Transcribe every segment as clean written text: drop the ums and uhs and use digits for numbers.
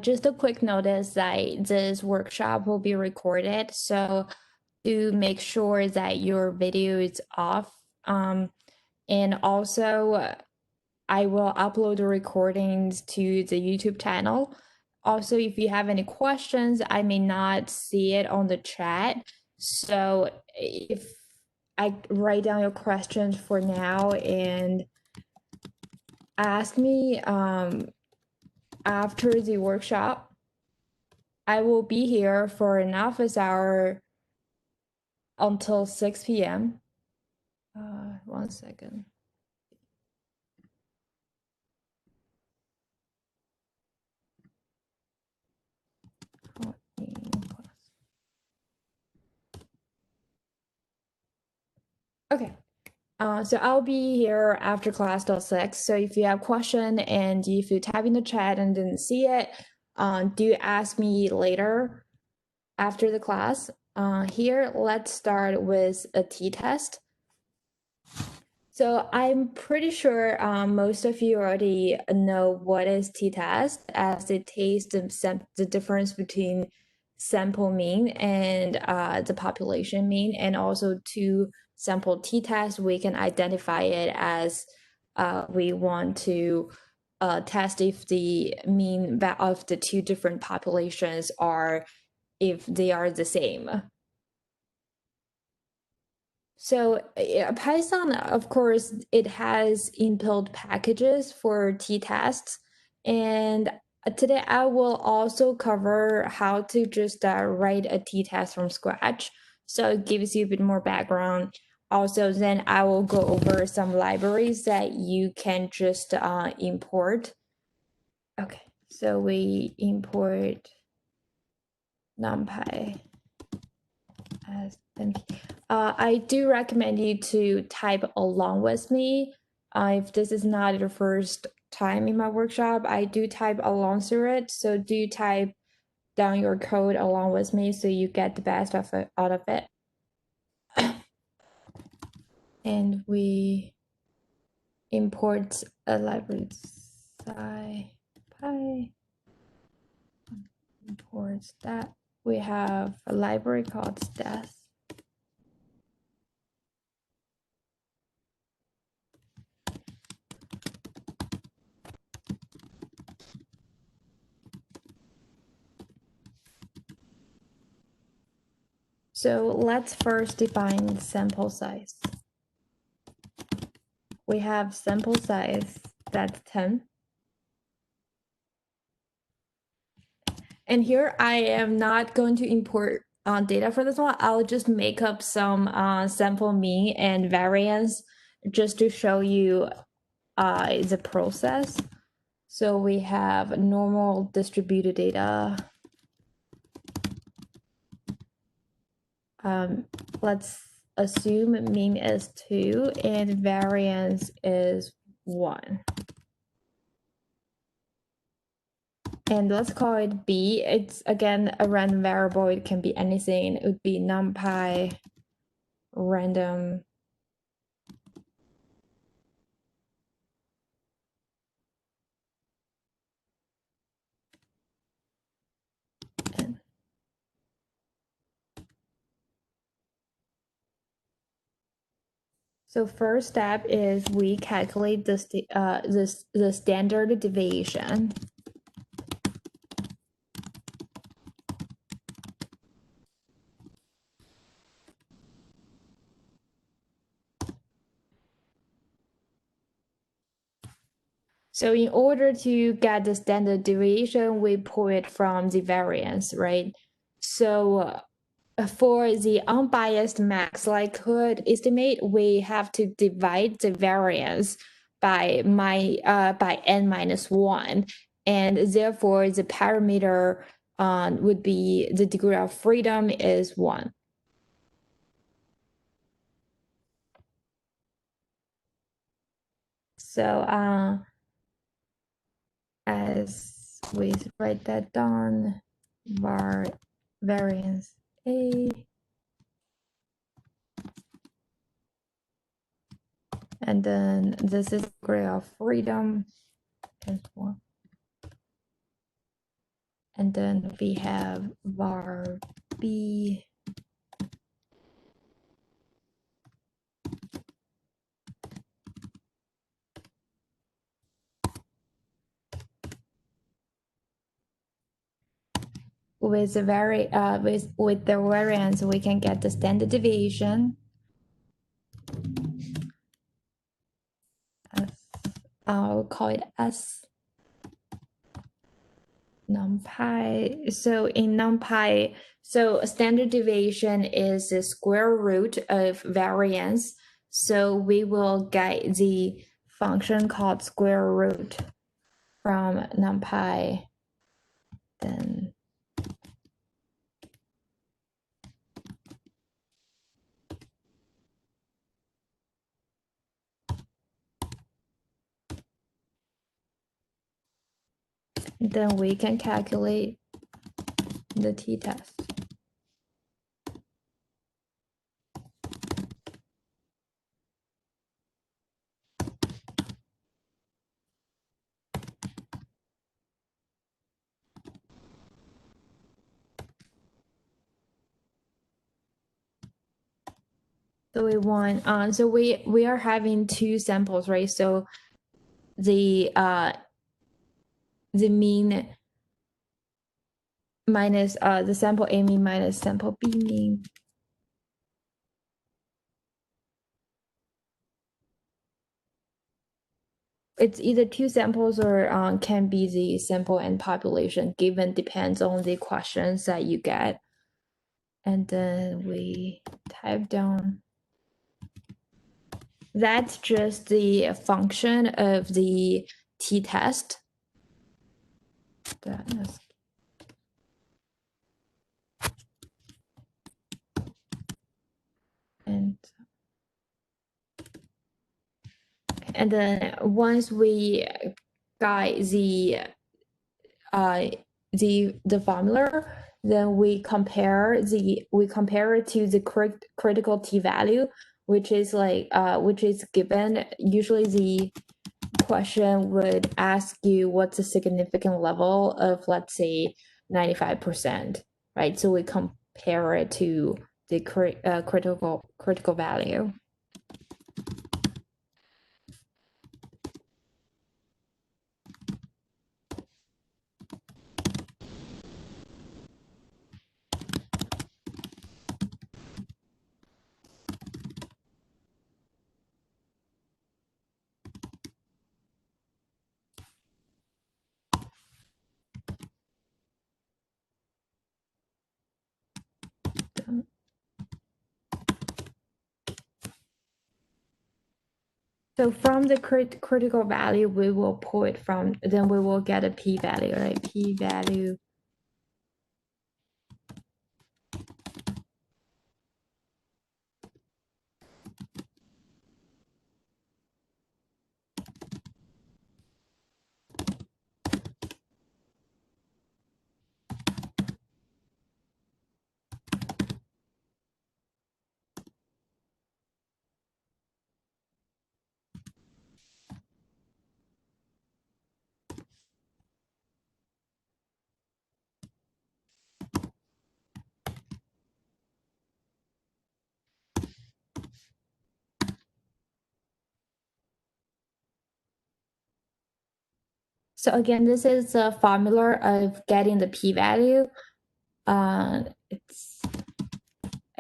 Just a quick notice that this workshop will be recorded, so do make sure that your video is off. And also, I will upload the recordings to the YouTube channel. Also, if you have any questions, I may not see it on the chat. So if I write down your questions for now and ask me after the workshop. I will be here for an office hour until 6 p.m. 1 second. Okay. So I'll be here after class till 6. So if you have question and if you type in the chat and didn't see it, do ask me later after the class. Here, let's start with a t-test. So I'm pretty sure most of you already know what is t-test, as it takes the difference between sample mean and the population mean, and also to sample t-test, we can identify it as we want to test if the mean of the two different populations are, if they are the same. So Python, of course, it has inbuilt packages for t-tests. And today I will also cover how to just write a t-test from scratch. So it gives you a bit more background. Also, then I will go over some libraries that you can just import. Okay, so we import NumPy as NP. I do recommend you to type along with me. If this is not your first time in my workshop, I do type along through it. So do type down your code along with me so you get the best of it, out of it. And we import a library scipy. Imports that. We have a library called stats. So let's first define sample size. We have sample size, that's 10. And here I am not going to import data for this one. I'll just make up some sample mean and variance just to show you the process. So we have normal distributed data. Let's assume mean is 2 and variance is 1. And let's call it B. It's again a random variable. It can be anything. It would be NumPy random. N. So first step is we calculate the standard deviation. So in order to get the standard deviation, we pull it from the variance, right? So for the unbiased max likelihood estimate, we have to divide the variance by n minus 1, and therefore the parameter would be the degree of freedom is 1. So as we write that down, var variance A, and then this is degree of freedom is 1. and then we have var b with the with the variance we can get the standard deviation. I'll call it S numpy. So in numpy, so standard deviation is the square root of variance. So we will get the function called square root from numpy. Then we can calculate the t-test. So we want so we are having two samples, right? So the mean minus the sample A mean minus sample B mean. It's either two samples or can be the sample and population, given depends on the questions that you get. And then we type down. That's just the function of the t-test. And then once we got the formula, then we compare it to the critical t-value, which is which is given. Usually the question would ask you what's the significant level of, let's say, 95%, right? So we compare it to the critical value. So from the critical value, we will pull it from, then we will get a p-value, right? P-value. So again, this is a formula of getting the p-value. I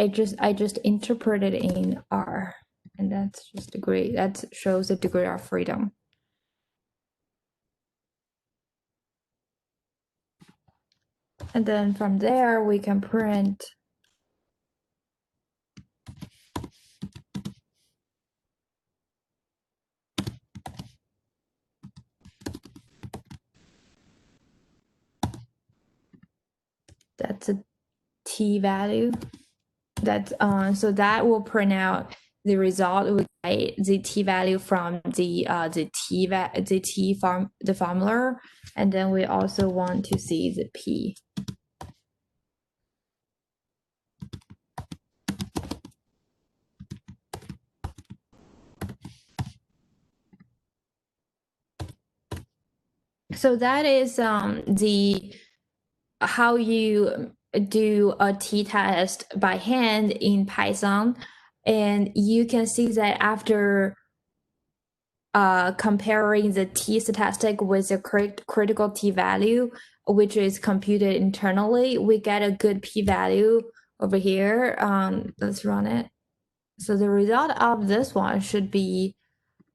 just interpreted in R, and that's just degree. That shows the degree of freedom. And then from there, we can print that's a t-value. That's so that will print out the result with the t-value from the formula, and then we also want to see the p. So that is the how you do a t-test by hand in Python, and you can see that after comparing the t-statistic with the critical t-value, which is computed internally, we get a good p-value over here. Let's run it. So the result of this one should be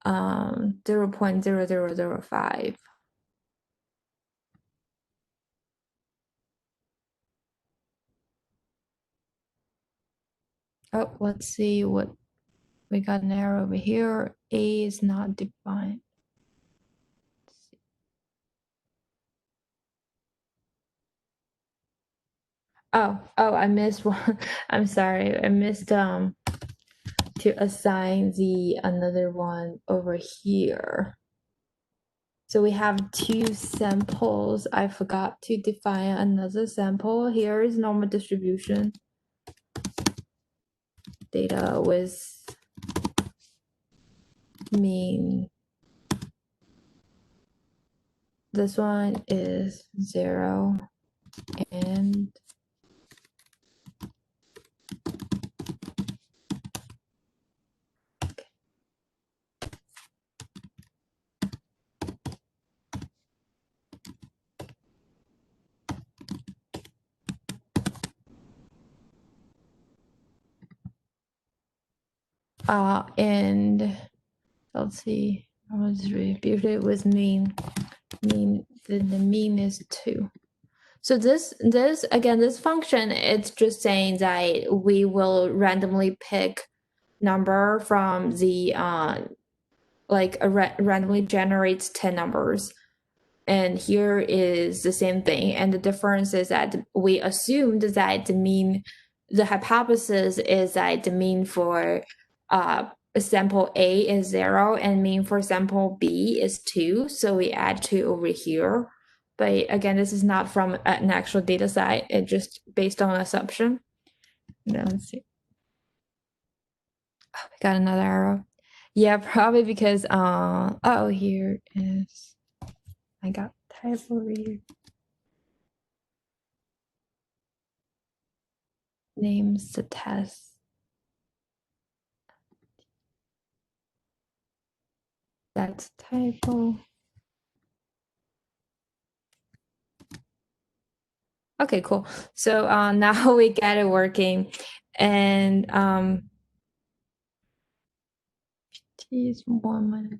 0.0005. Oh, let's see what we got an error over here. A is not defined. Oh, I missed one. I'm sorry. I missed to assign the another one over here. So we have two samples. I forgot to define another sample. Here is normal distribution data with mean. This one is 0 and and let's see, I was distributed with mean. The mean is 2. So this again, this function, it's just saying that we will randomly pick number from the like randomly generates 10 numbers, and here is the same thing, and the difference is that we assumed that the hypothesis is that the mean for sample A is 0 and mean for sample B is 2, so we add 2 over here. But again, this is not from an actual data set, it's just based on assumption. Now let's see. Oh, we got another arrow. Yeah, probably because oh, here is, I got typo over here. Names the test. That's typo. Okay, cool. So now we get it working, and t is 1 minus.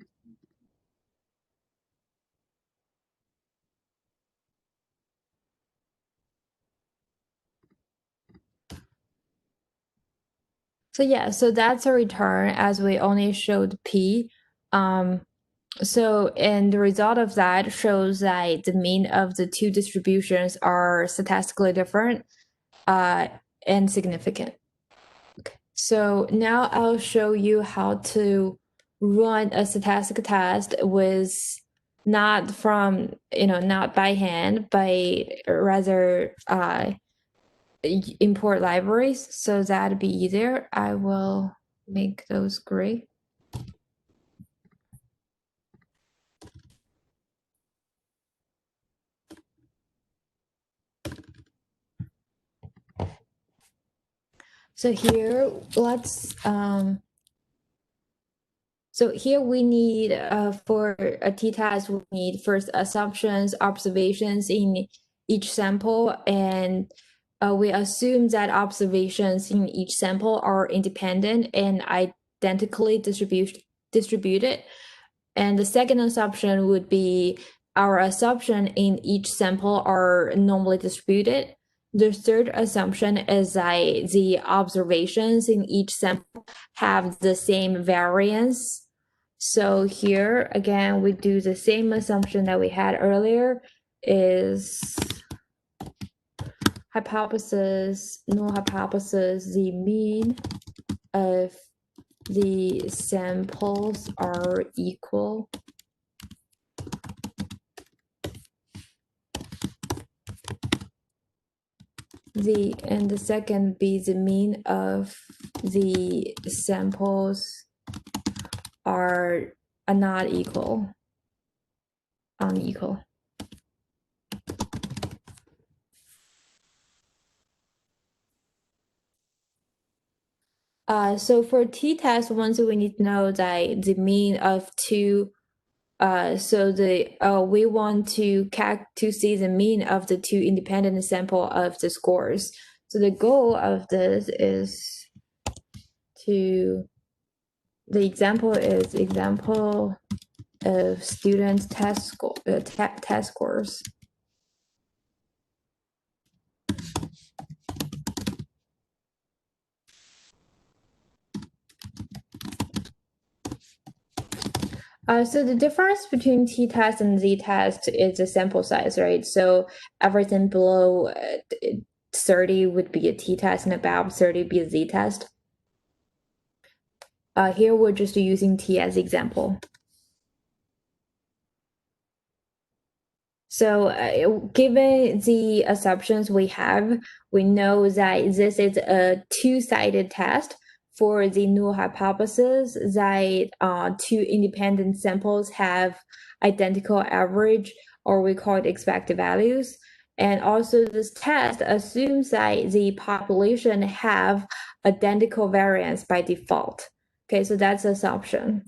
So yeah, so that's a return as we only showed p. So and the result of that shows that the mean of the two distributions are statistically different and significant. Okay. So now I'll show you how to run a statistical test with not from, not by hand, but rather import libraries. So that'd be easier. I will make those gray. So here, so here we need, for a t-test, we need first assumptions, observations in each sample, and we assume that observations in each sample are independent and identically distributed. And the second assumption would be our assumption in each sample are normally distributed. The third assumption is that the observations in each sample have the same variance. So here, again, we do the same assumption that we had earlier, is hypothesis, null hypothesis, the mean of the samples are equal. And the second be the mean of the samples are not equal, unequal. So for t-test, once we need to know that the mean of two, we want to see the mean of the two independent sample of the scores. So the goal of this is the example of students test scores. So the difference between t-test and z-test is the sample size, right? So everything below 30 would be a t-test and above 30 would be a z-test. Here we're just using t as example. So given the assumptions we have, we know that this is a two-sided test for the null hypothesis that two independent samples have identical average, or we call it expected values. And also this test assumes that the population have identical variance by default. Okay, so that's the assumption.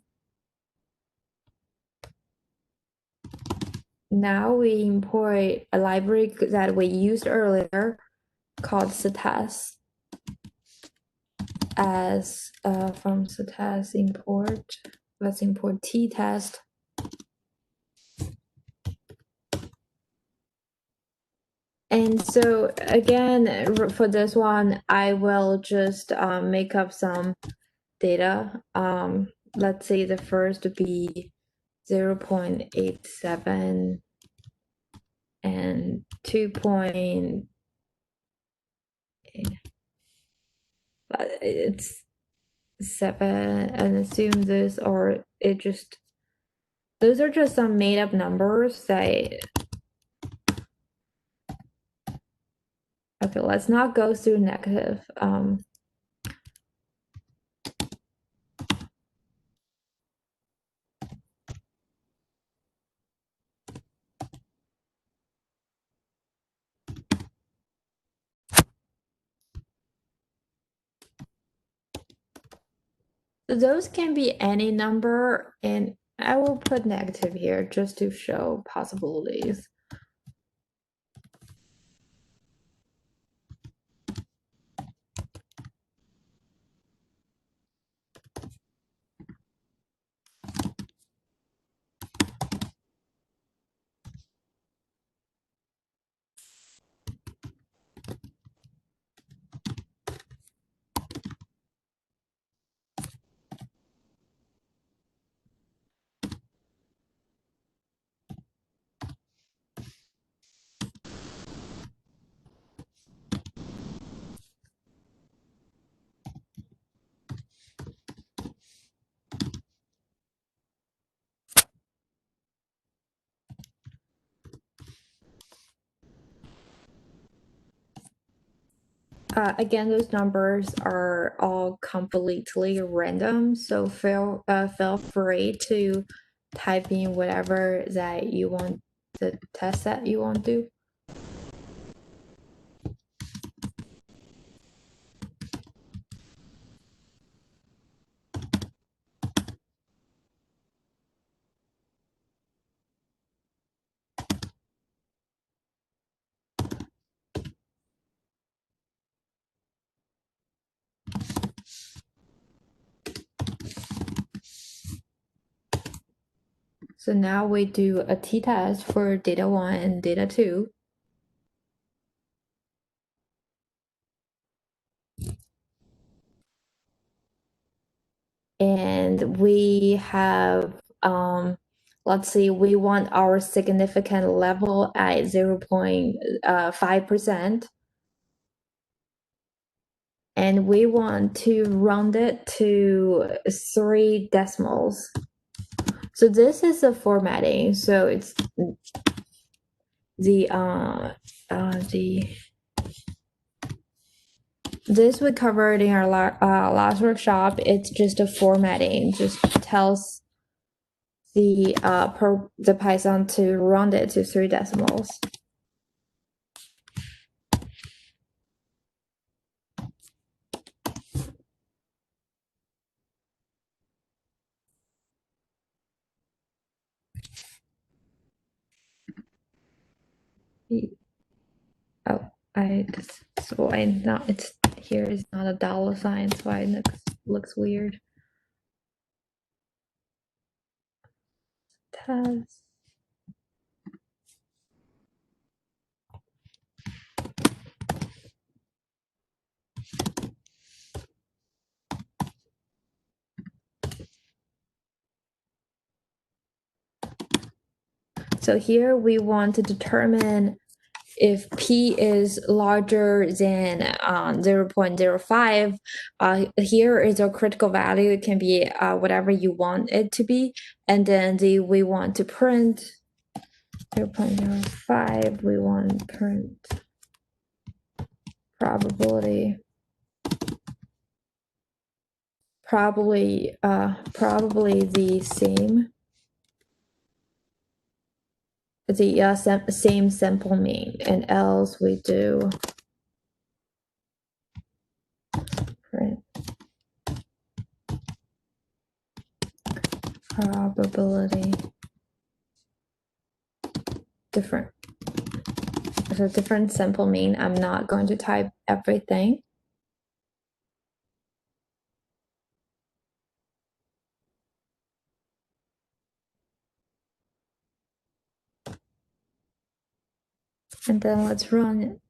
Now we import a library that we used earlier called CTES as from CTES import. Let's import t-test. And so again, for this one, I will just make up some data. Let's say the first would be 0.87 and 2. It's 7 and assume this, or it just, those are just some made up numbers that, okay, let's not go through negative. Those can be any number, and I will put negative here just to show possibilities. Again, those numbers are all completely random, so feel free to type in whatever that you want, the test that you want to. So now we do a t-test for data 1 and data 2. And we have, let's see, we want our significant level at 0.5%. And we want to round it to 3 decimals. So this is the formatting. So it's this we covered in our last workshop. It's just a formatting, just tells the Python to round it to 3 decimals. Oh, I just so I not it's here is not a dollar sign, so I looks weird. Test. So here we want to determine if p is larger than 0.05, here is a critical value. It can be whatever you want it to be. And then we want to print 0.05, we want to print probability. Probably the same. The same sample mean, and else we do print probability different. So different sample mean. I'm not going to type everything. And then let's run it.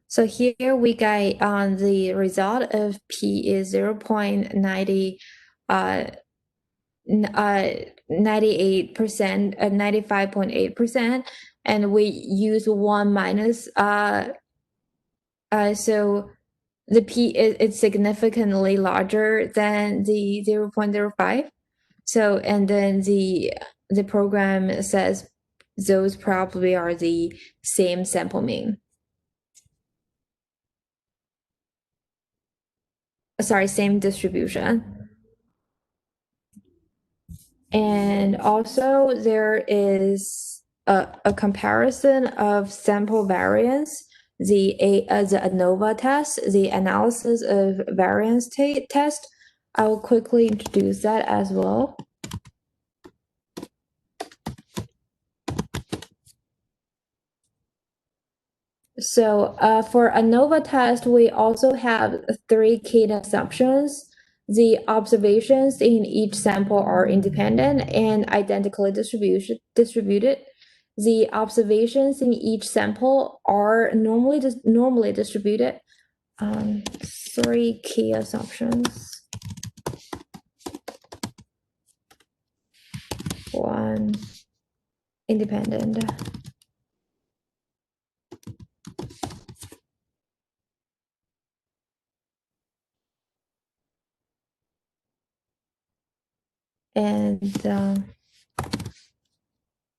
So here we get the result of p is 0.90 98%, 95.8%, and we use 1 minus so the p is significantly larger than the 0.05. So and then the program says those probably are the same sample mean. Sorry, same distribution. And also there is a comparison of sample variance, the ANOVA test, the analysis of variance test. I will quickly introduce that as well. So for ANOVA test, we also have 3 key assumptions. The observations in each sample are independent and identically distributed. The observations in each sample are normally distributed. 3 key assumptions. 1, independent. And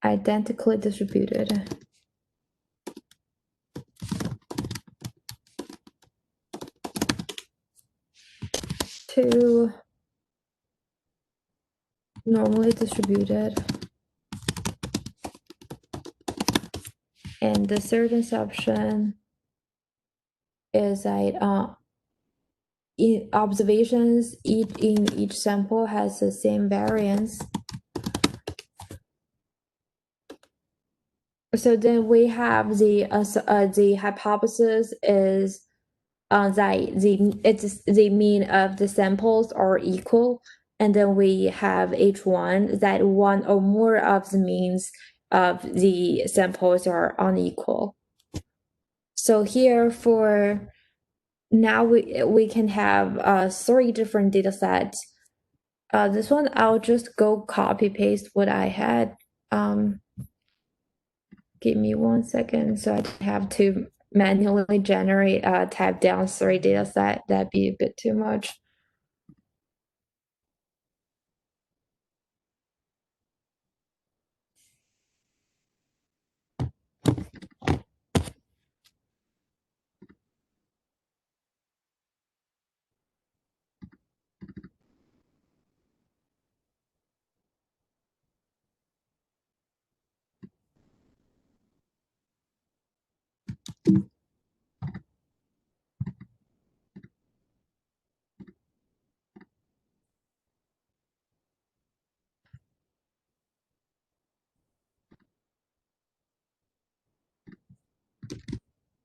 identically distributed. 2, normally distributed. And the third assumption is that observations in each sample has the same variance. So then we have the hypothesis is that the mean of the samples are equal, and then we have H1 that one or more of the means of the samples are unequal. So here for now we can have 3 different data sets. This one I'll just go copy paste what I had. Give me 1 second, so I have to manually generate type down 3 data set. That'd be a bit too much.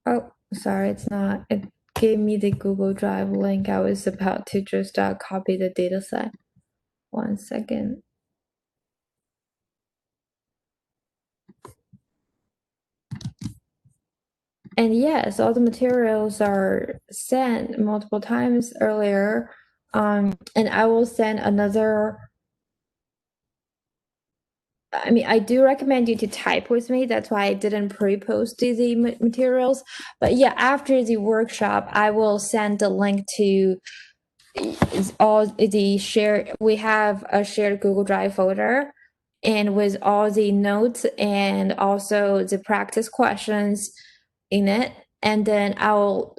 Oh, sorry, it's not. It gave me the Google Drive link. I was about to just copy the data set. 1 second. And yes, all the materials are sent multiple times earlier. And I will send another. I mean, I do recommend you to type with me. That's why I didn't pre-post the materials. But yeah, after the workshop, I will send the link to all the share. We have a shared Google Drive folder, and with all the notes and also the practice questions in it. And then I'll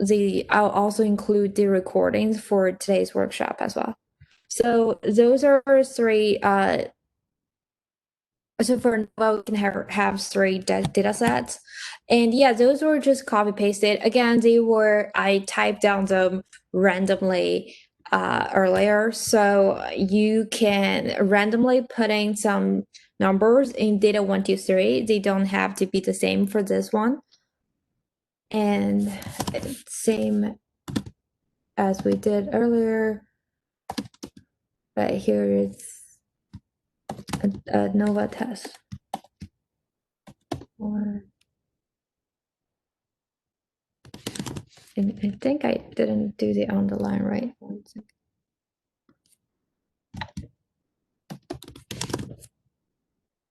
also include the recordings for today's workshop as well. So those are three. So for Nova, we can have three data sets. And yeah, those were just copy pasted. Again, I typed down them randomly earlier. So you can randomly put in some numbers in data 1, 2, 3. They don't have to be the same for this one. And same as we did earlier. But here is a Nova test. And I think I didn't do the underline right. 1 second.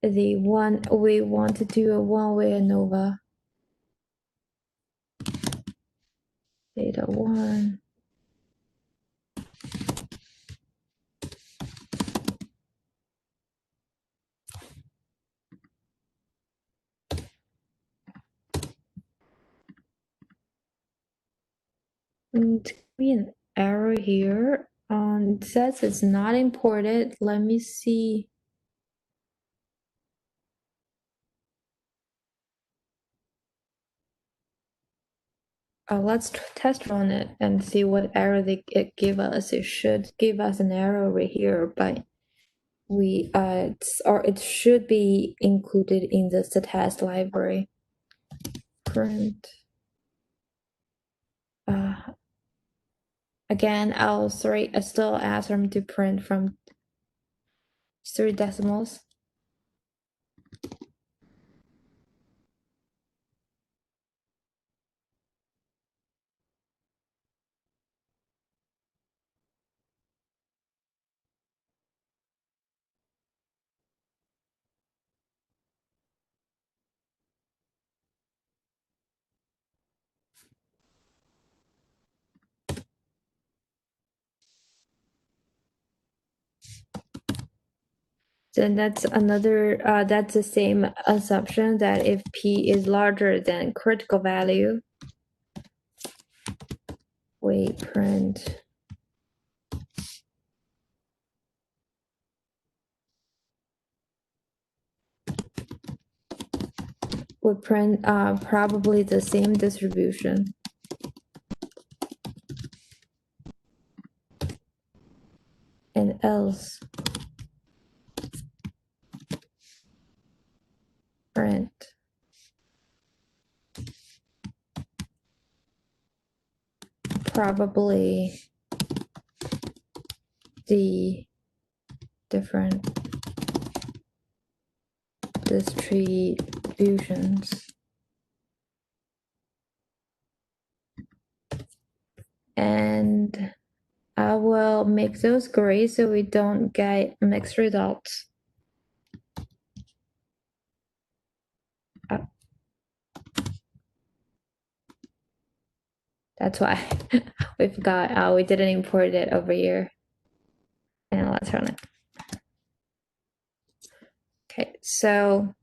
The one we want to do a one-way ANOVA. Data 1. And be an error here. It says it's not imported. Let me see. Let's test run it and see what error it give us. It should give us an error over here, but it should be included in the test library. Print. Again, I'll still ask them to print from 3 decimals. Then that's the same assumption that if P is larger than critical value, we print probably the same distribution. And else print probably the different distributions. And I will make those gray so we don't get mixed results. That's why we forgot. We didn't import it over here. And let's run it. Okay, so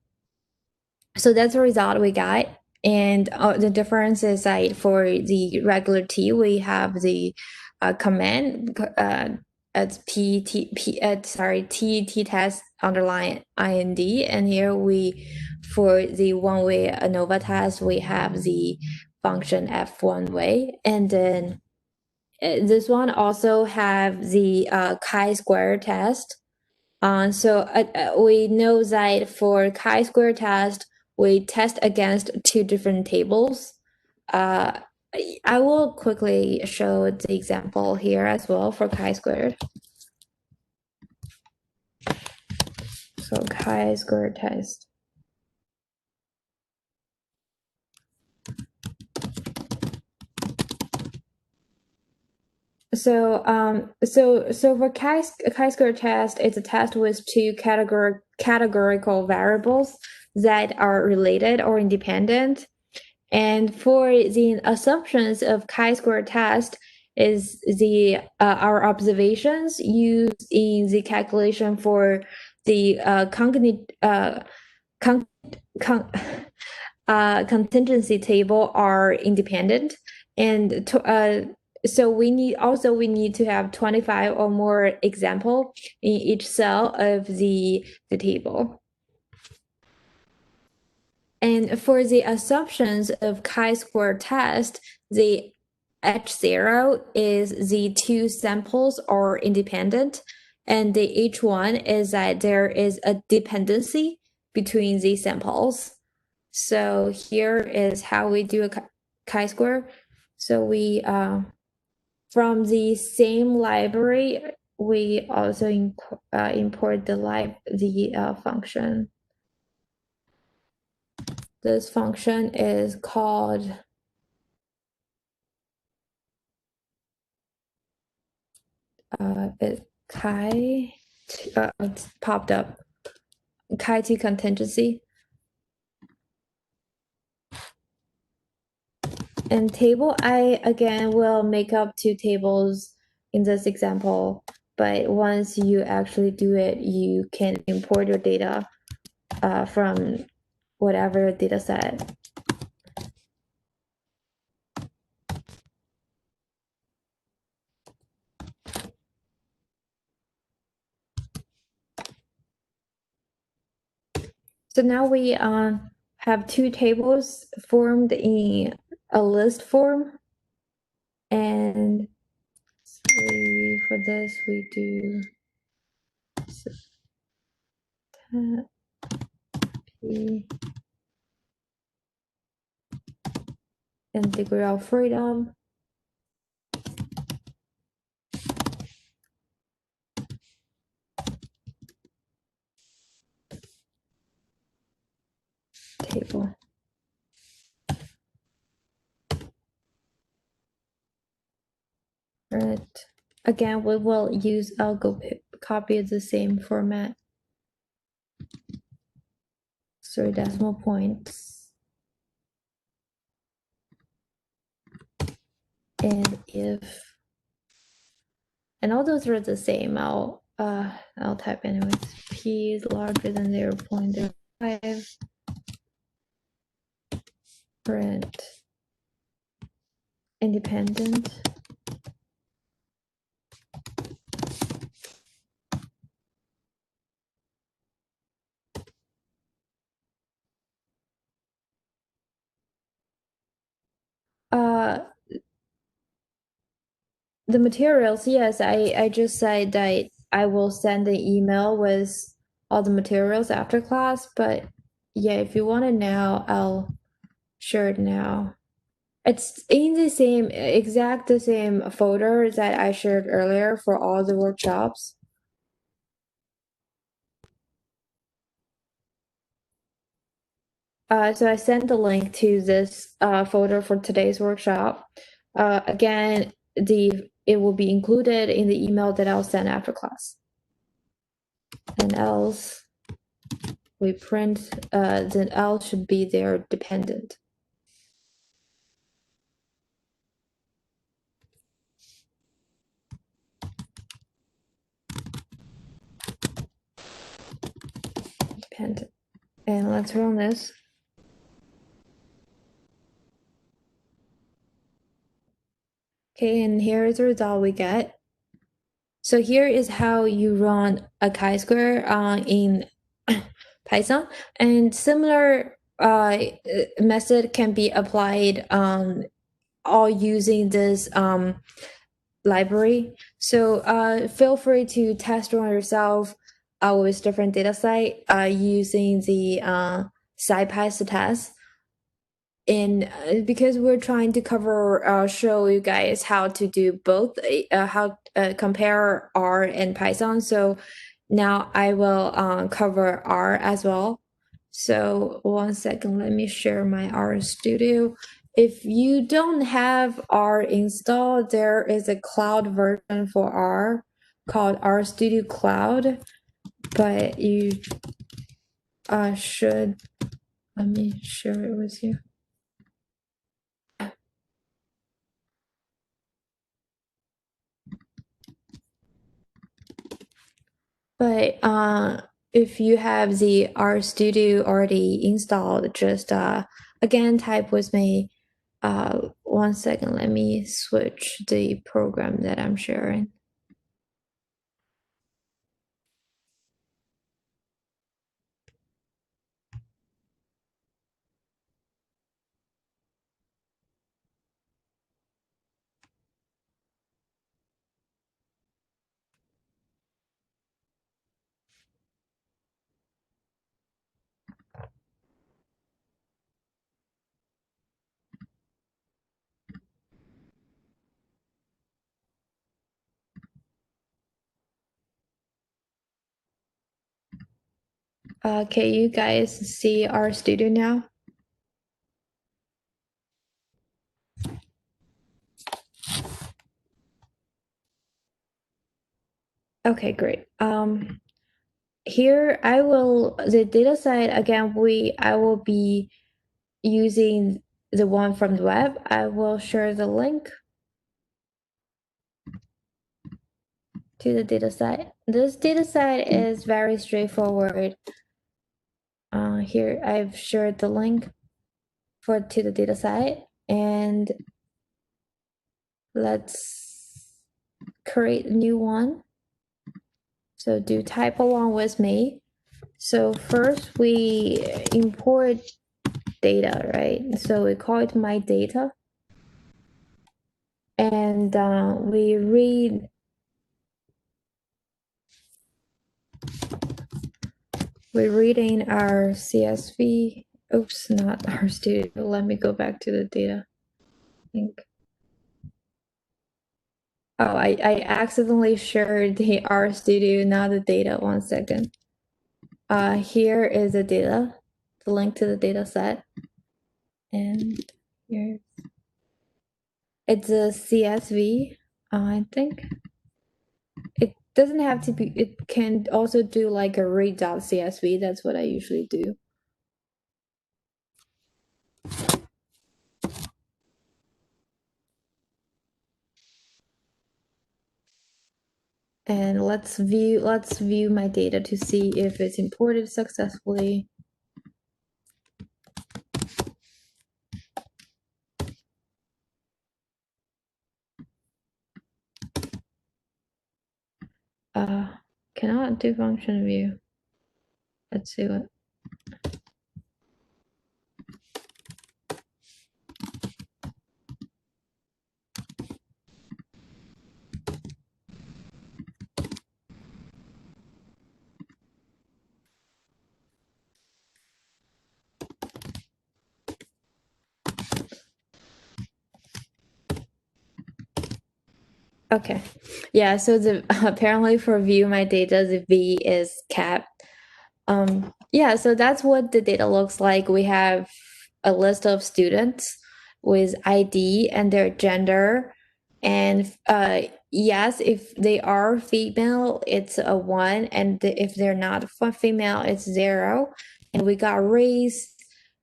that's the result we got. And the difference is that for the regular T, we have the command at t test underline ind, and here for the one-way ANOVA test we have the function f1 way, and then this one also have the chi-square test. So we know that for chi-square test, we test against 2 different tables. uh, I will quickly show the example here as well for chi-squared. So chi-squared test. So for chi-square test, it's a test with two categorical variables that are related or independent. And for the assumptions of chi-square test is the our observations used in the calculation for the contingency table are independent, and so we need to have 25 or more example in each cell of the table. And for the assumptions of chi-square test, the H0 is the two samples are independent, and the H1 is that there is a dependency between the samples. So here is how we do a chi-square. So we from the same library, we also import the function. This function is called it's popped up chi-t contingency. And table, I again will make up two tables in this example, but once you actually do it, you can import your data from whatever data set. So now we have two tables formed in a list form, and for this we do P and degree of freedom. Table. Right. Again, we will use algo copy the same format. 3 decimal points. And if, and all those are the same, I'll type anyways. P is larger than 0.05. Print independent. The materials, yes, I just said that I will send an email with all the materials after class, but yeah, if you want it now, I'll share it now. It's in the same the same folder that I shared earlier for all the workshops. So I sent the link to this folder for today's workshop. Again, it will be included in the email that I'll send after class. And else we print, then else should be there dependent. Dependent. And let's run this. Okay, and here is the result we get. So here is how you run a chi-square in Python, and similar method can be applied all using this library. So feel free to test run yourself with different data set using the SciPy test. in because we're trying to cover show you guys how to do both how compare R and Python. So now I will cover R as well. So one second, let me share my R Studio. If you don't have R installed, there is a cloud version for R called R Studio Cloud, but you should, let me share it with you. But if you have the R Studio already installed, just again type with me. One second, let me switch the program that I'm sharing. Can you guys see R Studio now? Okay, great. Here I will the data side again. I will be using the one from the web. I will share the link to the data set. This data set is very straightforward. Here I've shared the link to the data set, and let's create a new one. So do type along with me. So first we import data, right? So we call it my data, and we read we're reading our CSV. Oops, not our studio. Let me go back to the data. I think. Oh, I accidentally shared the R Studio, not the data. One second. Here is the data, the link to the data set. And here it's a CSV, I think. It doesn't have to be, it can also do like a read.csv. That's what I usually do. And let's view my data to see if it's imported successfully. Cannot do function view. Let's see what. Okay, yeah, so the apparently for view my data, the V is capped. Yeah, so that's what the data looks like. We have a list of students with ID and their gender. And yes, if they are female, it's a 1. And if they're not female, it's 0. And we got race.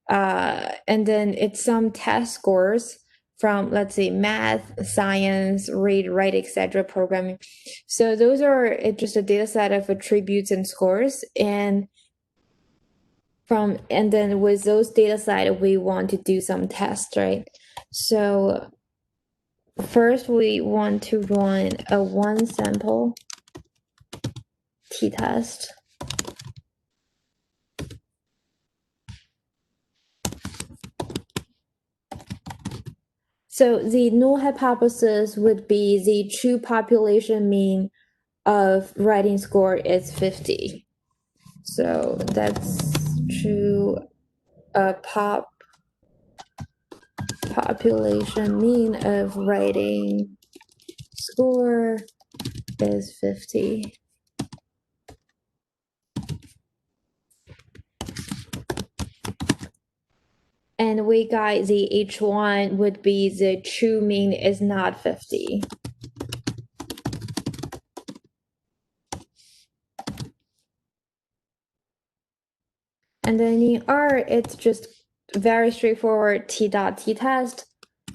And then it's some test scores from, let's say, math, science, read, write, etc. programming. So those are just a data set of attributes and scores. And then with those data set, we want to do some tests, right? So first we want to run a one sample t-test. So the null hypothesis would be the true population mean of writing score is 50. So that's true pop population mean of writing score is 50. And we got the H1 would be the true mean is not 50. And then in R, it's just very straightforward T dot T test.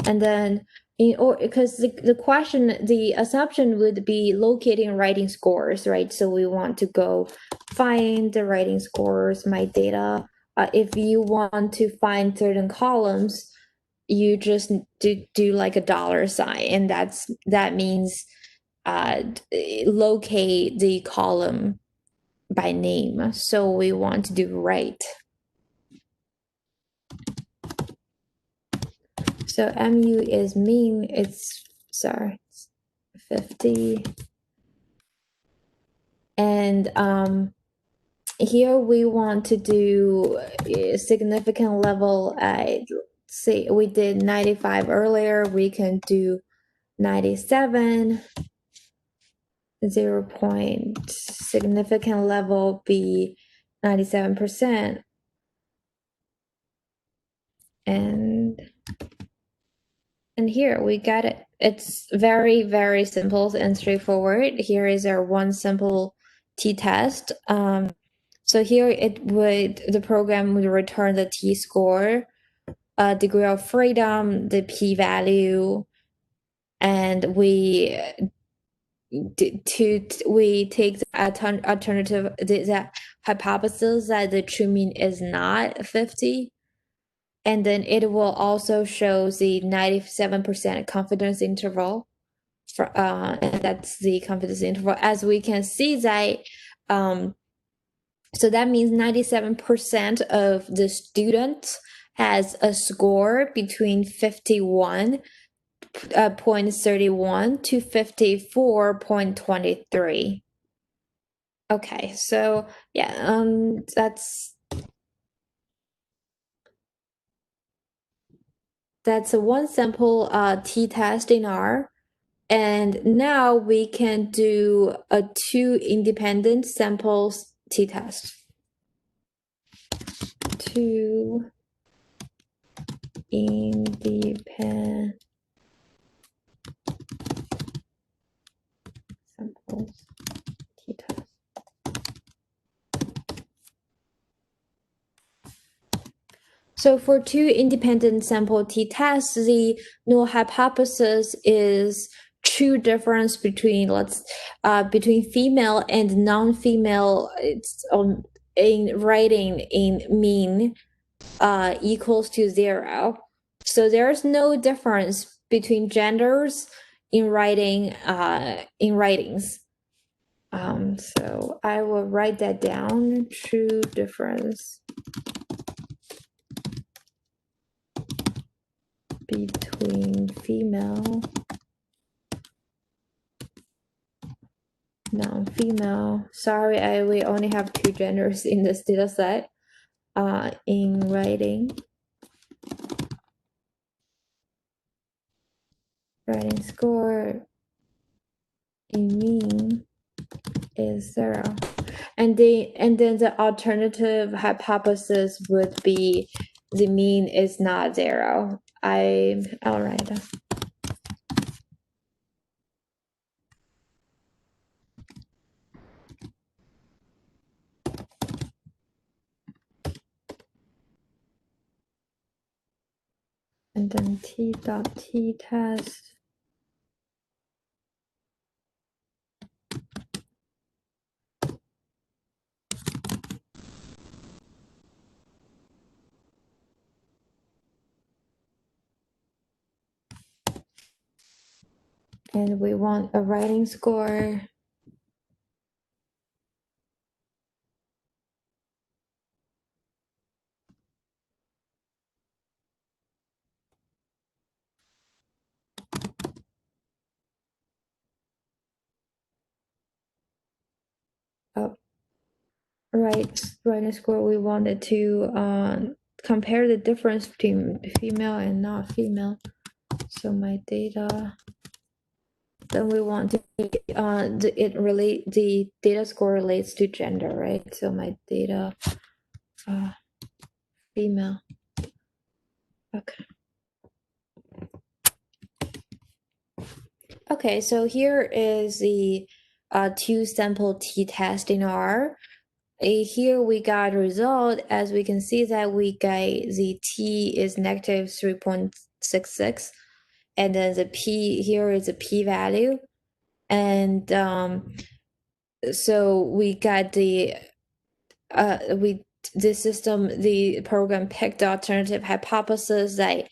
And then because the question, the assumption would be locating writing scores, right? So we want to go find the writing scores, my data. If you want to find certain columns, you just do like a dollar sign, and that means locate the column by name. So we want to do right. So mu is mean, it's 50. And here we want to do a significant level at, say we did 95 earlier, we can do 97. 0 point significant level be 97%. And here we got it. It's very, very simple and straightforward. Here is our one simple t-test. So here the program would return the t-score, degree of freedom, the p-value, and we take the alternative, the hypothesis that the true mean is not 50. And then it will also show the 97% confidence interval and that's the confidence interval. As we can see that, so that means 97% of the students has a score between 51.31 to 54.23. Okay, so yeah, that's a one sample t-test in R. And now we can do a two independent samples t-test. Two independent samples t-test. So for two independent sample t-tests, the null hypothesis is true difference between between female and non-female. It's in writing in mean equals to 0. So there's no difference between genders in writing in writings. So I will write that down. True difference between female, non-female. Sorry, we only have two genders in this data set. In writing score in mean is 0. And then the alternative hypothesis would be the mean is not 0. I'll write that. And then t.t-test. And we want a writing score. Oh, writing score, we wanted to compare the difference between female and not female. So my data, then we want to the data score relates to gender, right? So my data female. Okay. Okay, so here is the two sample t-test in R. Here we got result. As we can see that we got the t is negative 3.66, and then the p here is a p-value, and so we got the the program picked the alternative hypothesis that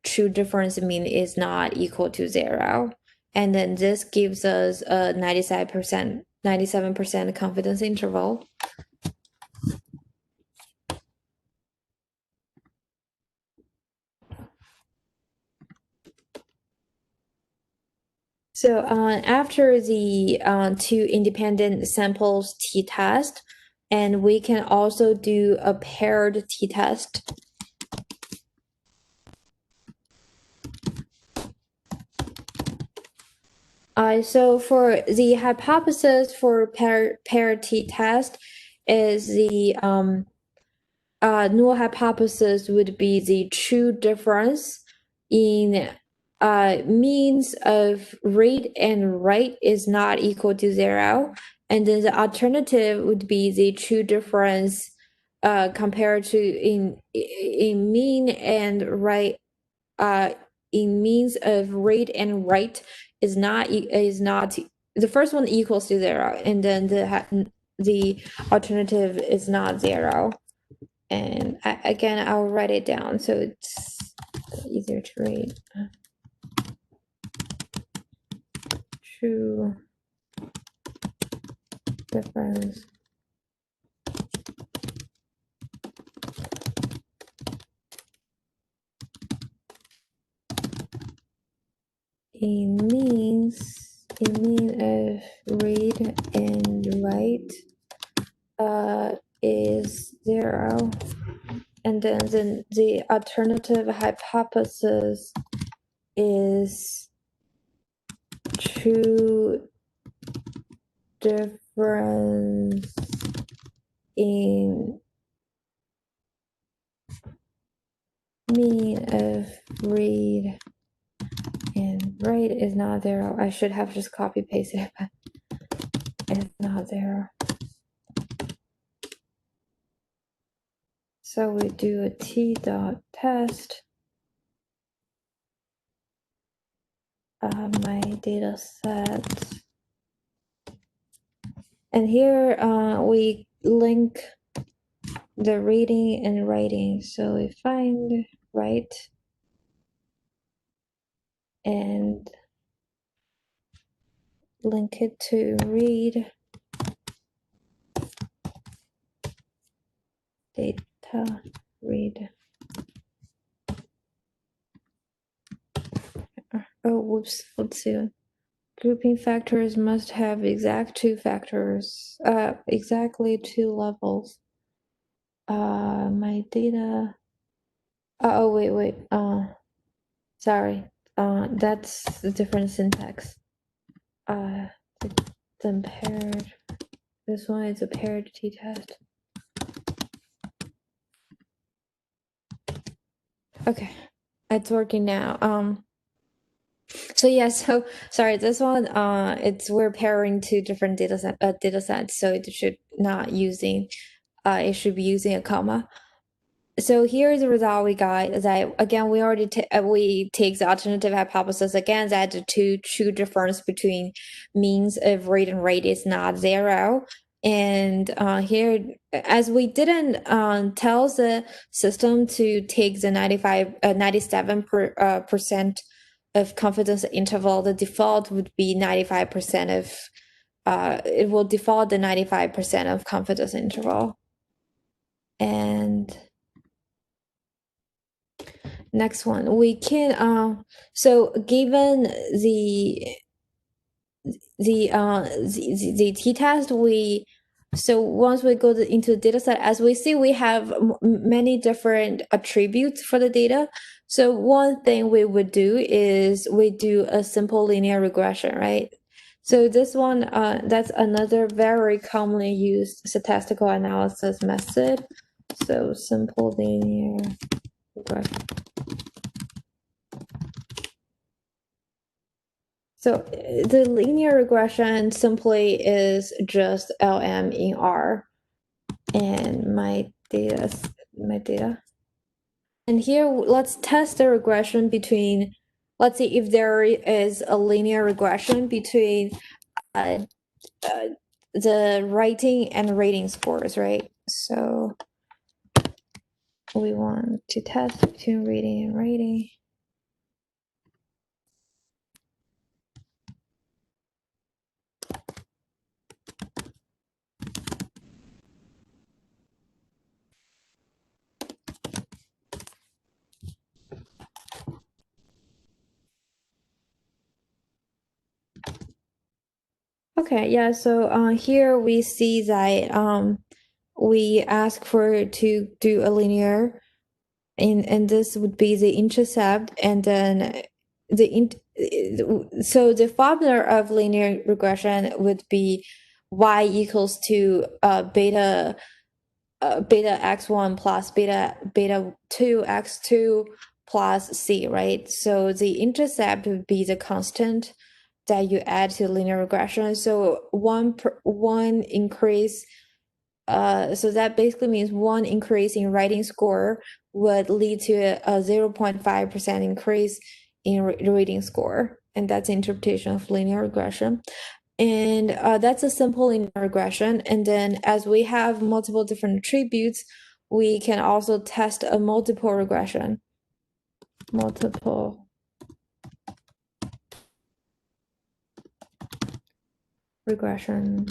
true difference mean is not equal to 0. And then this gives us a 97% confidence interval. So after the two independent samples t-test, and we can also do a paired t-test. So for the hypothesis for paired t-test is the null hypothesis would be the true difference in means of read and write is not equal to 0, and then the alternative would be the true difference compared to in mean and write in means of read and write is not the first one equals to 0, and then the alternative is not 0. And again, I'll write it down so it's easier to read. True difference in means of read and write is 0, and then the alternative hypothesis is true difference in mean of read and write is not 0. I should have just copy pasted it, but it's not 0. So we do a t.test. My data set. And here we link the reading and writing. So we find write and link it to read data read. Oh, whoops, let's see. Grouping factors must have exactly 2 levels. My data. Oh, wait. Sorry. That's a different syntax. Then paired. This one is a paired t-test. Okay, it's working now. So yeah, so sorry, this one we're pairing 2 different data sets, so it should not using it should be using a comma. So here's the result we got. That again, we already we take the alternative hypothesis again that the true difference between means of read and write is not 0. And here, as we didn't tell the system to take the 97% of confidence interval, the default would be 95% of. It will default the 95% of confidence interval. And next one, we can so given the t-test, we So once we go into the data set, as we see, we have many different attributes for the data. So one thing we would do is we do a simple linear regression, right? So this one, that's another very commonly used statistical analysis method. So simple linear regression. So the linear regression simply is just LM in R, and my data. And here, let's test the regression between, let's see if there is a linear regression between uh, the writing and rating scores, right? So we want to test between reading and writing. Okay, yeah, so here we see that we ask for to do a linear, and this would be the intercept, and then so the formula of linear regression would be y equals to beta x1 plus beta 2 x2 plus c, right? So the intercept would be the constant that you add to linear regression. So one increase, so that basically means one increase in writing score would lead to a 0.5% increase in reading score, and that's the interpretation of linear regression. And that's a simple linear regression. And then as we have multiple different attributes, we can also test a multiple regression. Multiple regression.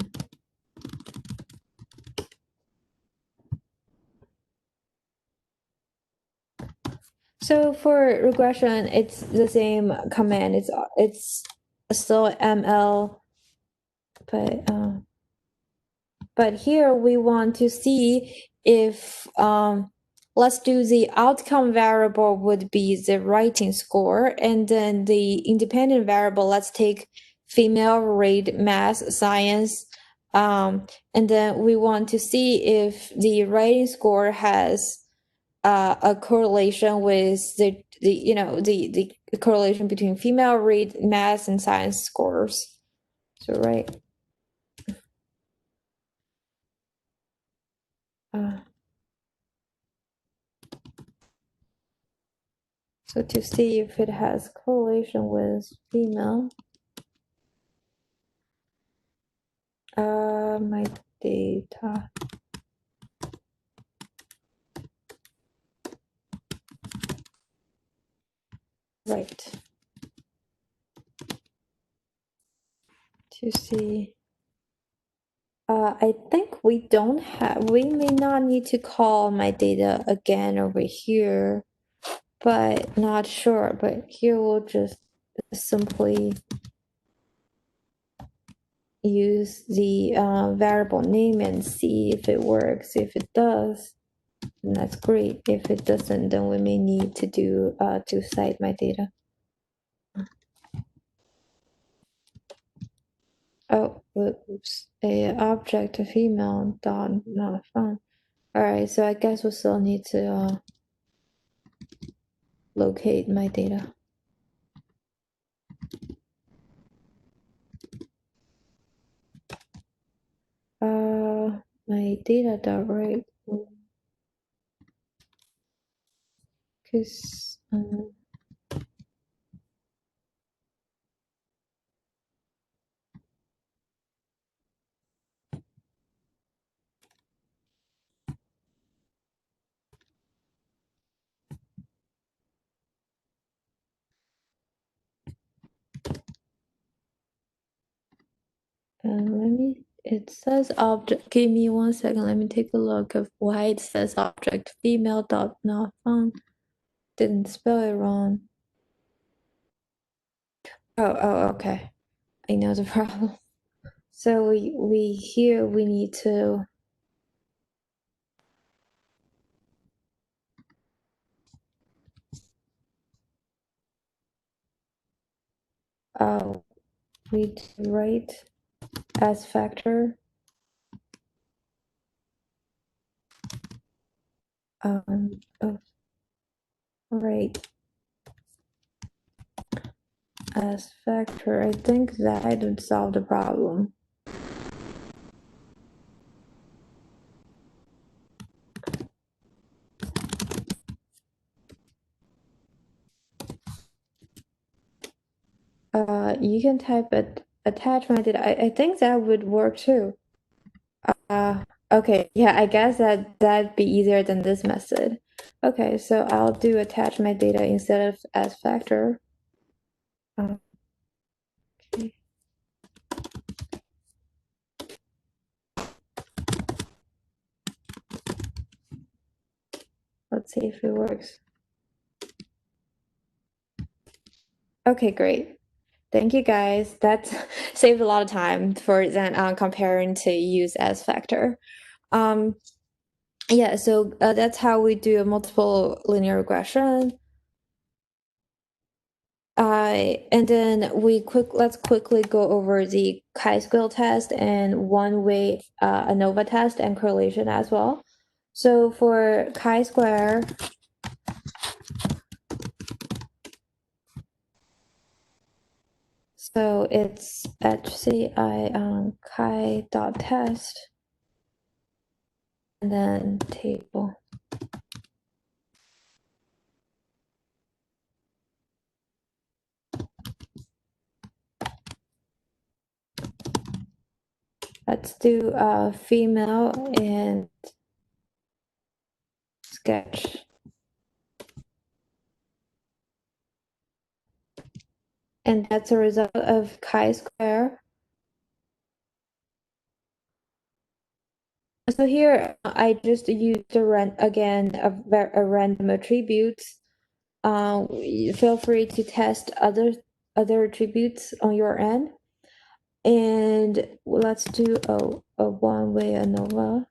So for regression, it's the same command. It's still ML, but here we want to see if let's do the outcome variable would be the writing score, and then the independent variable, let's take female read math science, and then we want to see if the writing score has a correlation with the correlation between female read math and science scores. So right. So to see if it has correlation with female, my data. Right. To see. I think we may not need to call my data again over here, but not sure. But here we'll just simply use the variable name and see if it works. If it does, then that's great. If it doesn't, then we may need to do to cite my data. Oh, oops. A object female dot not found. All right, so I guess we still need to locate my data. My data dot right. Cause let me. It says object. Give me 1 second. Let me take a look of why it says object female dot not found. Didn't spell it wrong. Oh, okay. I know the problem. So we here we need to we need to write as factor oh, right as factor. I think that would solve the problem. You can type it attachment. I think that would work too. Okay, yeah, I guess that'd be easier than this method. Okay, so I'll do attach my data instead of as factor. Okay. Let's see if it works. Okay, great. Thank you guys. That's saved a lot of time for then comparing to use as factor. Yeah, so that's how we do a multiple linear regression. And then let's quickly go over the chi-square test and one-way ANOVA test and correlation as well. So for chi-square, so it's HCI chi.test and then table. Let's do female and sketch. And that's a result of chi-square. So here I just used a random attributes. Feel free to test other attributes on your end. And let's do a one-way ANOVA.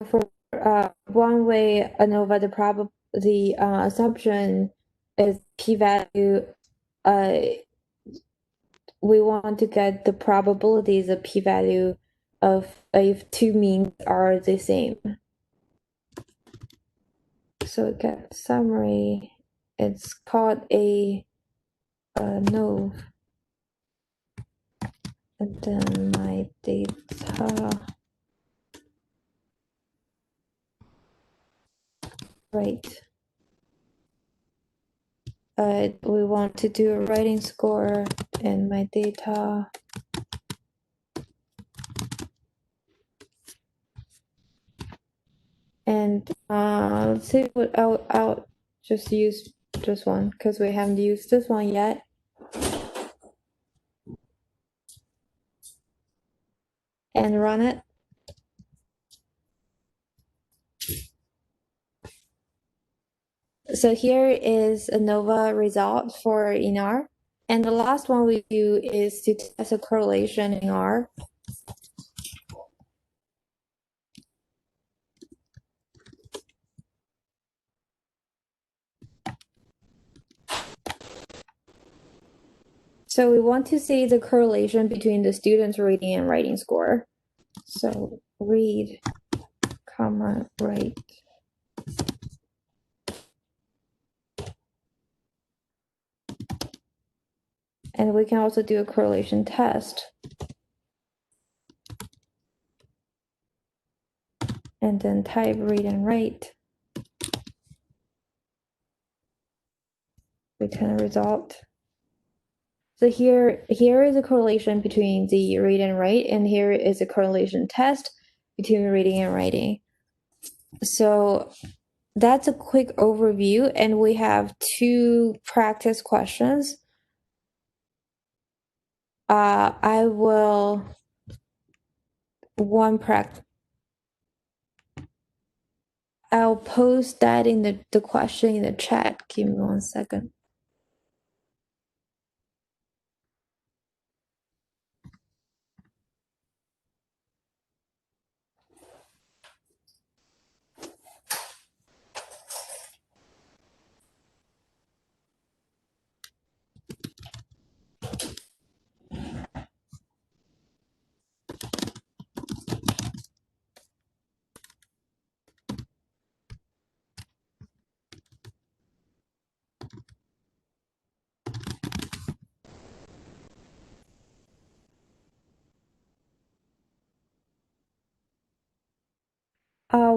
For one-way ANOVA, the assumption is p-value. We want to get the probabilities of p-value of if two means are the same. So again, summary, it's called a node, and then my data, right. We want to do a writing score in my data. And let's see what I'll just use this one because we haven't used this one yet. And run it. So here is ANOVA result for in R. And the last one we do is to test a correlation in R. So we want to see the correlation between the student's reading and writing score. So read, comma, write. And we can also do a correlation test. And then type read and write. Return a result. So here is a correlation between the read and write, and here is a correlation test between reading and writing. So that's a quick overview, and we have two practice questions. I will one practice. I'll post that in the question in the chat. Give me 1 second.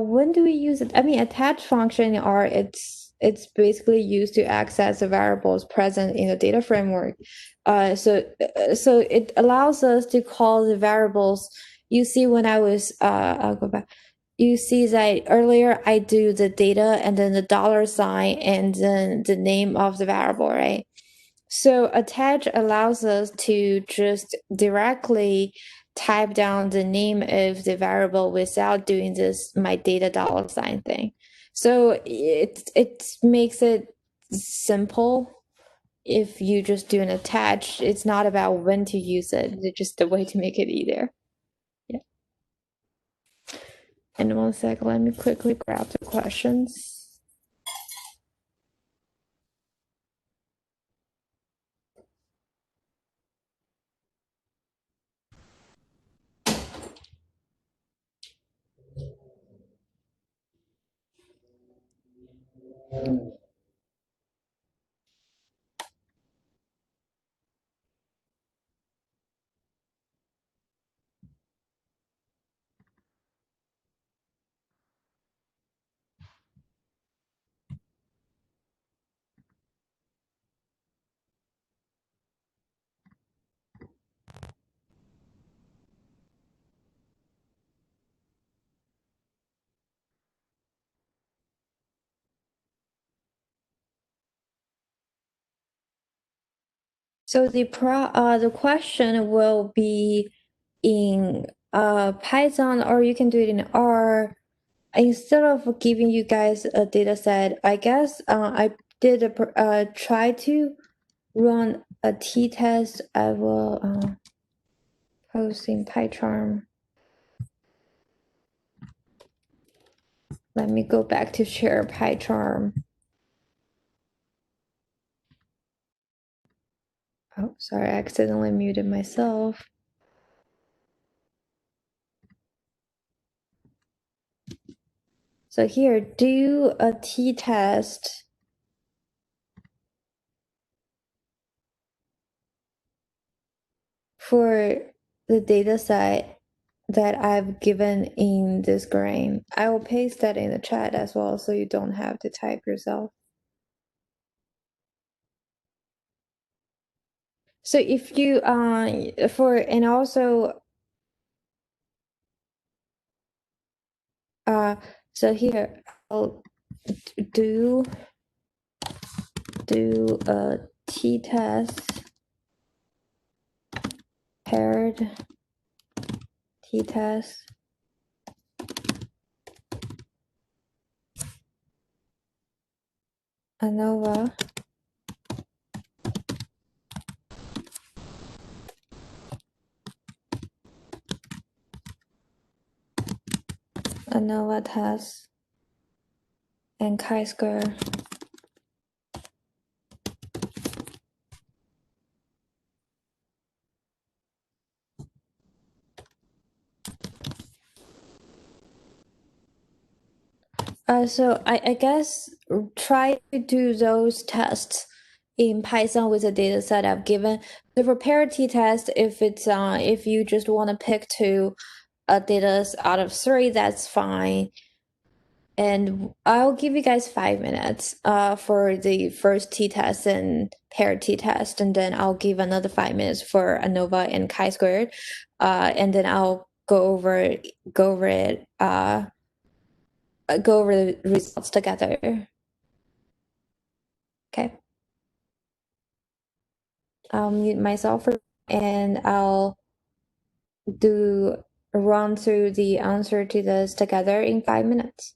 When do we use it? I mean, attach function are it's basically used to access the variables present in the data framework. So it allows us to call the variables. You see, when I'll go back. You see that earlier I do the data and then the $sign and then the name of the variable, right? So attach allows us to just directly type down the name of the variable without doing this my data $sign thing. So it makes it simple if you just do an attach. It's not about when to use it. It's just a way to make it easier. Yeah. And 1 sec, let me quickly grab the questions. So the question will be in Python, or you can do it in R. Instead of giving you guys a data set, I guess I did try to run a t-test. I will post in PyCharm. Let me go back to share PyCharm. Oh, sorry, I accidentally muted myself. So here, do a t-test for the data set that I've given in this grain. I will paste that in the chat as well, so you don't have to type yourself. So if you and also so here I'll do a t-test paired t-test ANOVA test and chi-square. So I guess try to do those tests in Python with the data set I've given. The for paired t-test, if it's if you just want to pick two data out of three, that's fine. And I'll give you guys 5 minutes for the first t-test and paired t-test, and then I'll give another 5 minutes for ANOVA and chi-squared, and then I'll go over it, go over the results together. Okay. I'll mute myself and I'll run through the answer to this together in 5 minutes.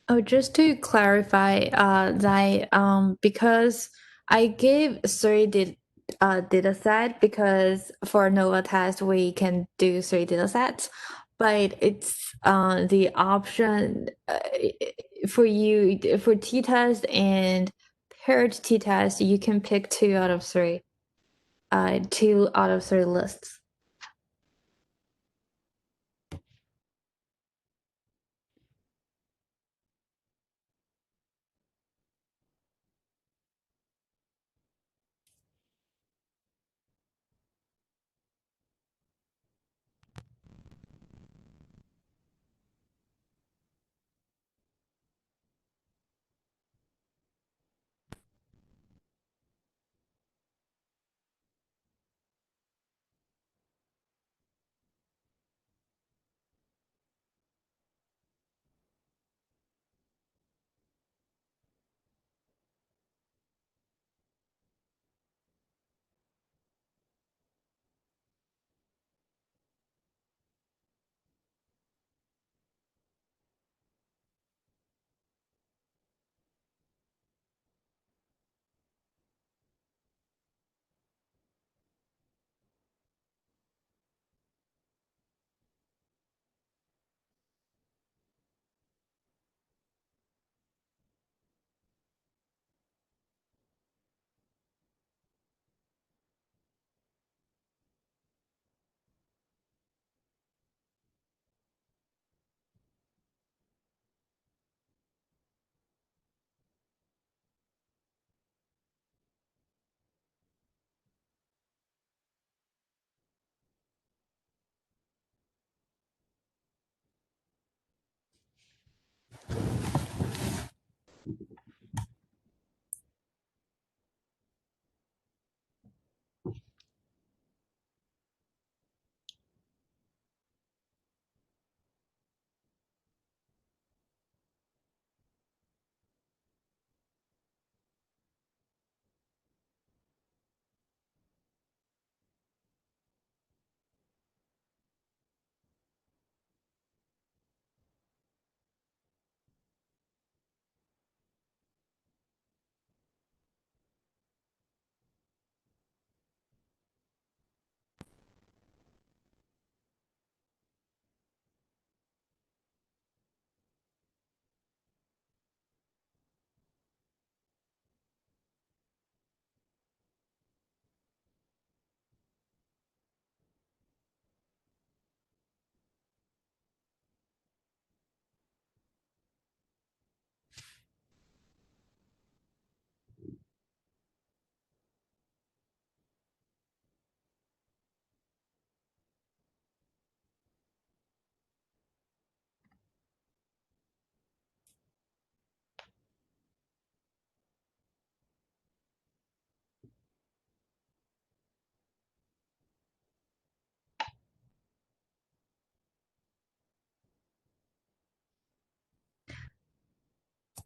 Oh, just to clarify, that because I gave three data set because for Nova test we can do three data sets, but it's the option for you for t-test and paired t-test you can pick two out of three, two out of three lists.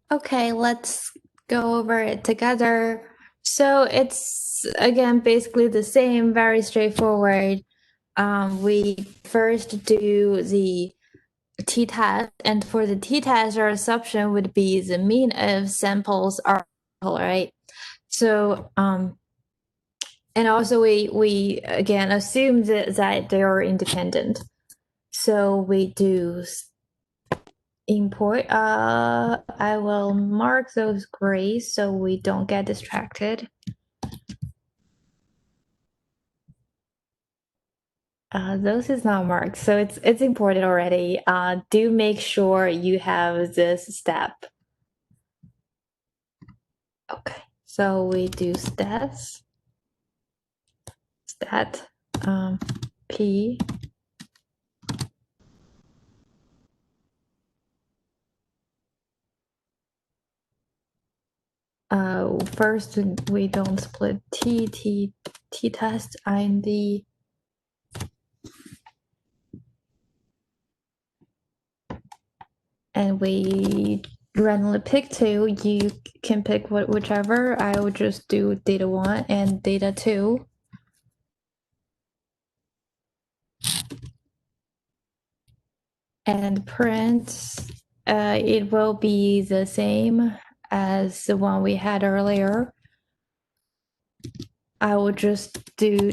Okay, let's go over it together. So it's again basically the same, very straightforward. We first do the t-test, and for the t-test, our assumption would be the mean of samples are equal, right? So and also we again assume that they are independent. So we do import. I will mark those gray so we don't get distracted. Those is not marked, so it's imported already. Do make sure you have this step. Okay, so we do stats, stat, p. First we don't split t test ind, and we randomly pick two. You can pick whichever. I will just do data 1 and data 2. And print It will be the same as the one we had earlier. I will just do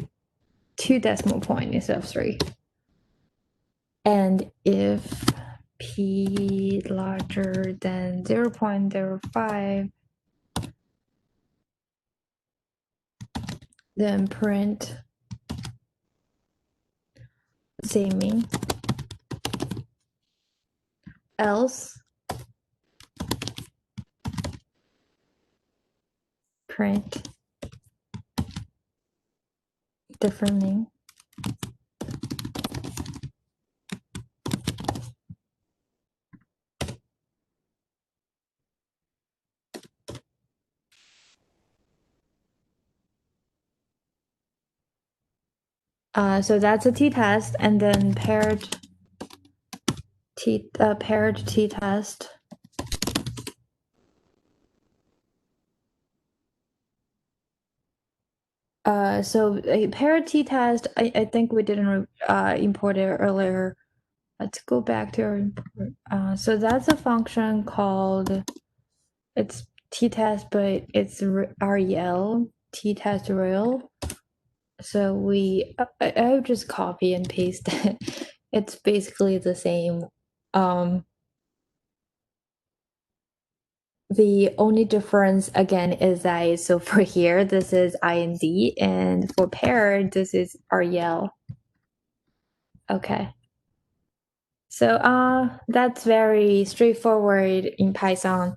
2 decimal point instead of 3. And if p larger than 0.05, then print same, else print different. So that's a t-test, and then paired t-test. So a paired t-test, I think we didn't import it earlier. Let's go back to our import. So that's a function called, it's t-test, but it's rel, t-test rel. So I would just copy and paste it. It's basically the same. The only difference again is that, so for here, this is IND, and for paired, this is REL. Okay. So that's very straightforward in Python.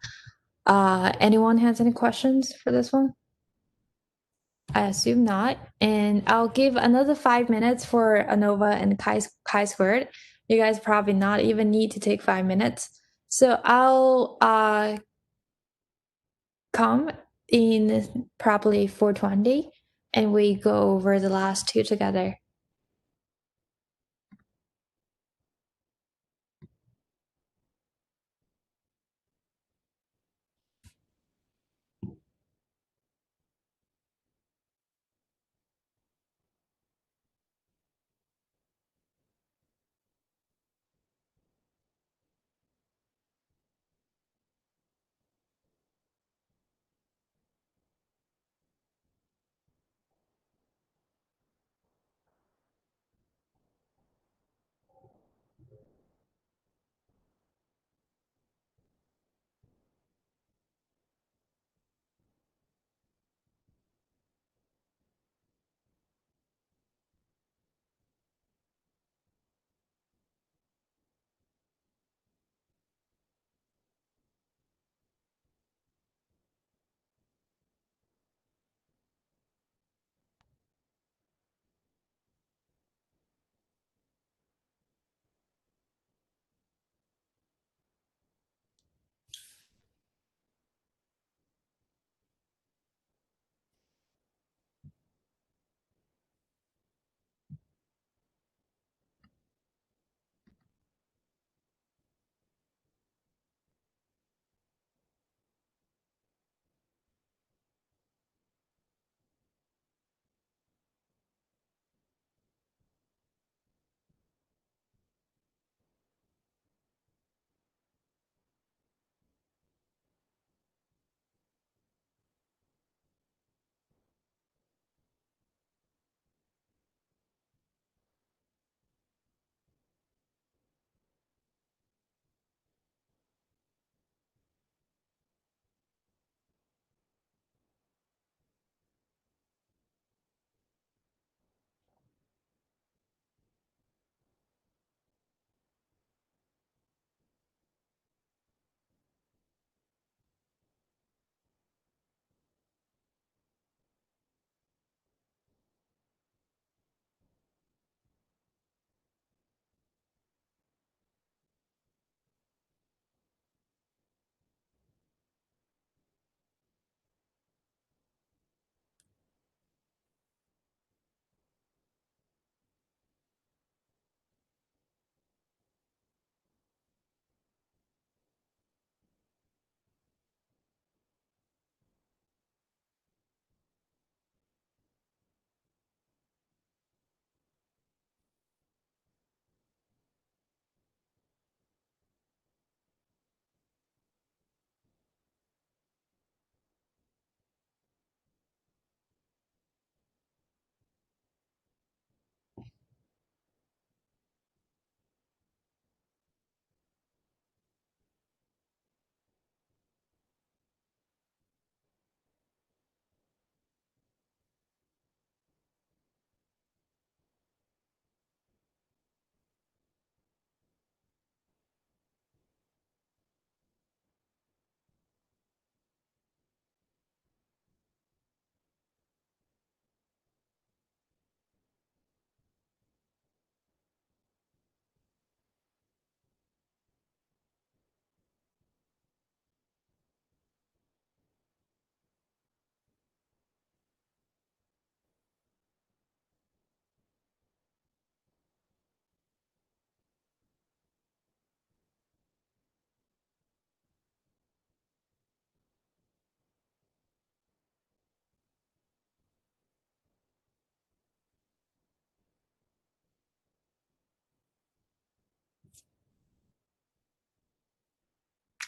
Anyone has any questions for this one? I assume not. And I'll give another 5 minutes for ANOVA and chi-squared. You guys probably not even need to take 5 minutes. So I'll come in probably 4:20 and we go over the last two together.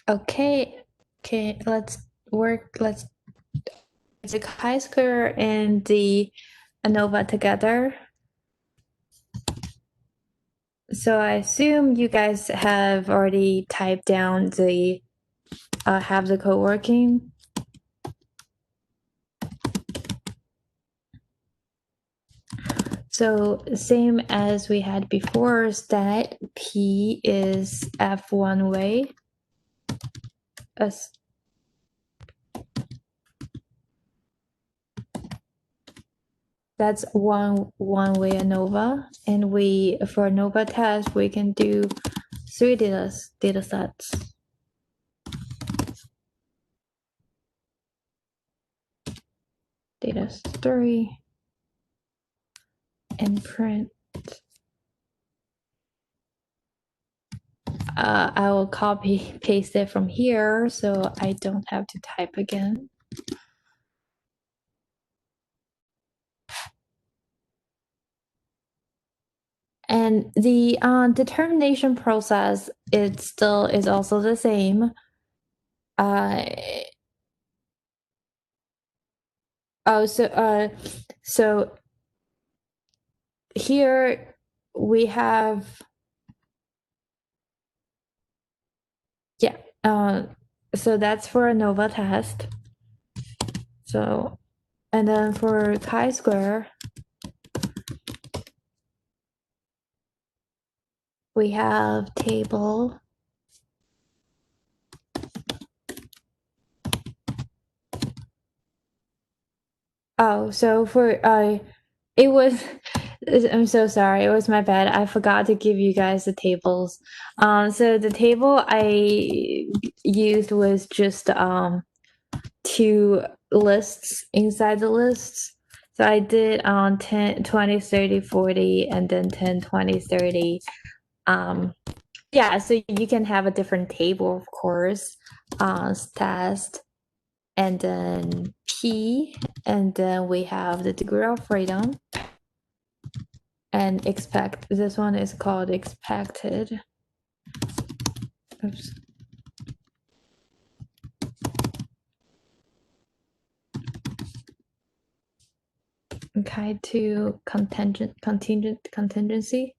Okay, let's work. Let's the chi-square and the ANOVA together. So I assume you guys have already typed down the have the code working. So same as we had before, is that P is F one way. That's one way ANOVA, and we for ANOVA test we can do 3 data sets. Data 3 and print. I will copy paste it from here so I don't have to type again. And the determination process it still is also the same. So here we have so that's for ANOVA test. So and then for chi-square we have table. Oh, so for it was I'm so sorry, it was my bad. I forgot to give you guys the tables. So the table I used was just 2 lists inside the lists. So I did 10, 20, 30, 40, and then 10, 20, 30. Yeah, so you can have a different table, of course. Test, and then P, and then we have the degree of freedom. And expect, this one is called expected. Oops. Okay, to contingency.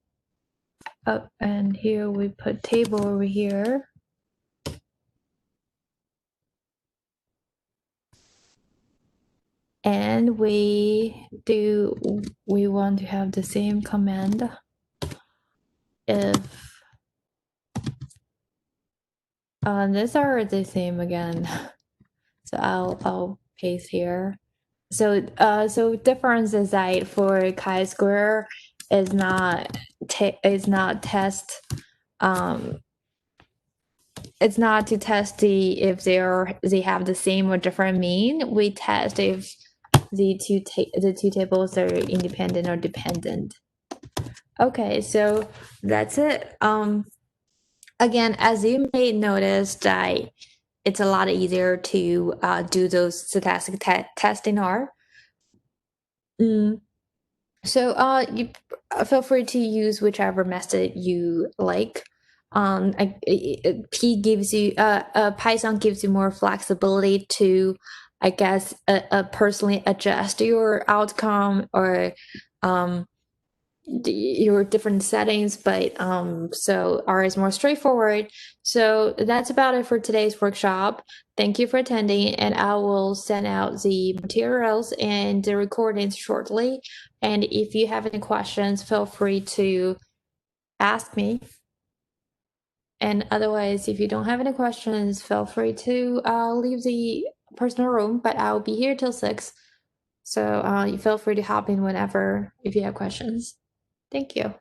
Oh, and here we put table over here. And we want to have the same command if these are the same again. So I'll paste here. So difference is that for chi-square is not test it's not to test if they have the same or different mean. We test if the two tables are independent or dependent. Okay, so that's it. Again, as you may notice, that it's a lot easier to do those stochastic tests in R. So you feel free to use whichever method you like. P gives you Python gives you more flexibility to, I guess, personally adjust your outcome or your different settings, but so R is more straightforward. So that's about it for today's workshop. Thank you for attending, and I will send out the materials and the recordings shortly. And if you have any questions, feel free to ask me. And otherwise, if you don't have any questions, feel free to leave the personal room, but I'll be here till 6. So you feel free to hop in whenever if you have questions. Thank you.